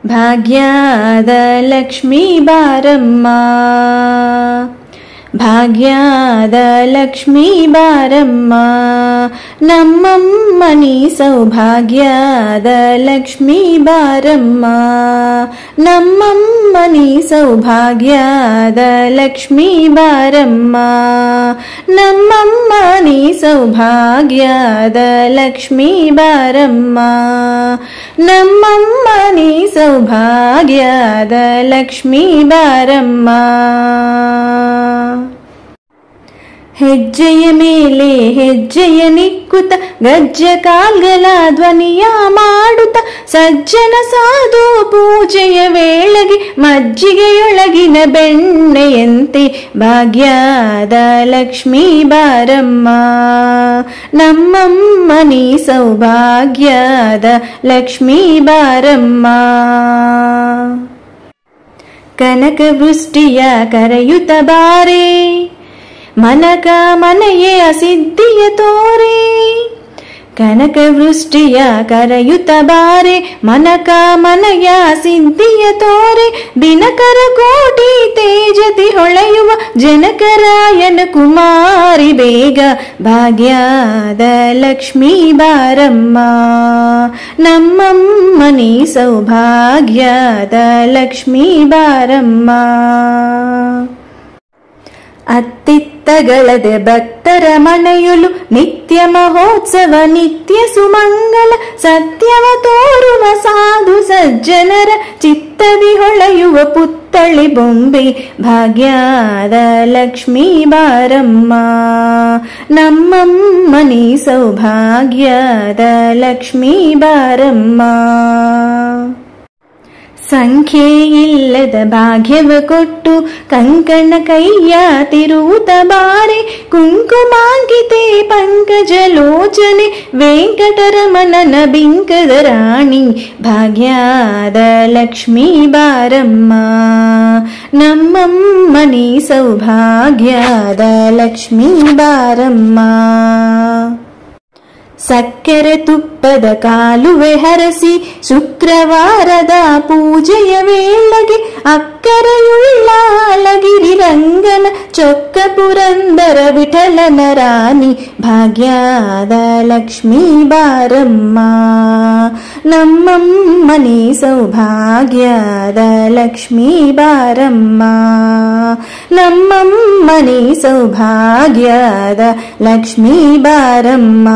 ಭಾಗ್ಯದ ಲಕ್ಷ್ಮೀ ಬಾರಮ್ಮ, ಭಾಗ್ಯದ ಲಕ್ಷ್ಮೀ ಬಾರಮ್ಮ, ನಮ್ಮಮ್ಮ ನೀ ಸೌಭಾಗ್ಯದ ಲಕ್ಷ್ಮೀ ಬಾರಮ್ಮ, ನಮ್ಮಮ್ಮ ನೀ ಸೌಭಾಗ್ಯದ ಲಕ್ಷ್ಮೀ ಬಾರಮ್ಮ, ನಮ್ಮಮ್ಮ ನೀ ಸೌಭಾಗ್ಯದ ಲಕ್ಷ್ಮೀ ಬಾರಮ್ಮ, ನಮ್ಮಮ್ಮ ನೀ ಸೌಭಾಗ್ಯದ ಲಕ್ಷ್ಮೀ ಬಾರಮ್ಮ. ಹೆಜ್ಜೆಯ ಮೇಲೆ ಹೆಜ್ಜೆಯ ನಿಕ್ಕುತ್ತ ಗಜ್ಜೆ ಕಾಲ್ಗಳ ಧ್ವನಿಯ ಮಾಡುತ್ತ ಸಜ್ಜನ ಸಾಧು ಪೂಜೆಯ ವೇಳೆಗೆ ಮಜ್ಜಿಗೆಯೊಳಗಿನ ಬೆಣ್ಣೆಯಂತೆ ಭಾಗ್ಯದ ಲಕ್ಷ್ಮೀ ಬಾರಮ್ಮ, ನಮ್ಮಮ್ಮ ನೀ ಸೌಭಾಗ್ಯದ ಲಕ್ಷ್ಮೀ ಬಾರಮ್ಮ. ಕನಕ ವೃಷ್ಟಿಯ ಕರೆಯುತ್ತ ಬಾರೆ, ಮನಕ ಮನೆಯೇ ಸಿದ್ಧಿಯ ತೋರೆ, ಕನಕ ವೃಷ್ಟಿಯ ಕರೆಯುತ್ತ ಬಾರೆ, ಮನಕ ಮನೆಯ ಸಿದ್ಧಿಯ ತೋರೆ, ದಿನಕರ ಕೋಟಿ ತೇಜತಿ ಹೊಳೆಯುವ ಜನಕರಾಯನ ಕುಮಾರಿ ಬೇಗ ಭಾಗ್ಯದ ಲಕ್ಷ್ಮೀ ಬಾರಮ್ಮ, ನಮ್ಮಮ್ಮ ನೀ ಸೌಭಾಗ್ಯದ ಲಕ್ಷ್ಮೀ ಬಾರಮ್ಮ. ಅತ್ತಿತ್ತಗಳದೆ ಭಕ್ತರ ಮನೆಯುಲು ನಿತ್ಯ ಮಹೋತ್ಸವ ನಿತ್ಯ ಸುಮಂಗಲ, ಸತ್ಯವ ತೋರುವ ಸಾಧು ಸಜ್ಜನರ ಚಿತ್ತದಿ ಹೊಳೆಯುವ ಪುತ್ತಳಿ ಬೊಂಬೆ ಭಾಗ್ಯದ ಲಕ್ಷ್ಮೀ ಬಾರಮ್ಮ, ನಮ್ಮಮ್ಮ ನೀ ಸೌಭಾಗ್ಯದ ಲಕ್ಷ್ಮೀ ಬಾರಮ್ಮ. ಸಂಖ್ಯೆ ಇಲ್ಲದ ಭಾಗ್ಯವ ಕೊಟ್ಟು ಕಂಕಣ ಕೈಯ ತಿರುವುತ ಬಾರೆ, ಕುಂಕುಮಾಂಕಿತೆ ಪಂಕಜ ಲೋಚನೆ ವೆಂಕಟರಮಣನ ಬಿಂಕದ ರಾಣಿ ಭಾಗ್ಯದ ಲಕ್ಷ್ಮೀ ಬಾರಮ್ಮ, ನಮ್ಮಮ್ಮ ನೀ ಸೌಭಾಗ್ಯದ ಲಕ್ಷ್ಮೀ ಬಾರಮ್ಮ. ಸಕ್ಕರೆ ತುಪ್ಪದ ಕಾಲುವೆ ಹರಸಿ ಶುಕ್ರವಾರದ ಪೂಜೆಯ ವೇಳೆಗೆ ಅಕ್ಕರೆಯುಳ್ಳ ಅಳಗಿರಿ ರಂಗನ ಚೊಕ್ಕ ಪುರಂದರ ವಿಠಲನ ರಾಣಿ ಭಾಗ್ಯದ ಲಕ್ಷ್ಮೀ ಬಾರಮ್ಮ, ನಮ್ಮಮ್ಮ ನೀ ಸೌಭಾಗ್ಯದ ಲಕ್ಷ್ಮೀ ಬಾರಮ್ಮ, ನಮ್ಮಮ್ಮ ನೀ ಸೌಭಾಗ್ಯದ ಲಕ್ಷ್ಮೀ ಬಾರಮ್ಮ.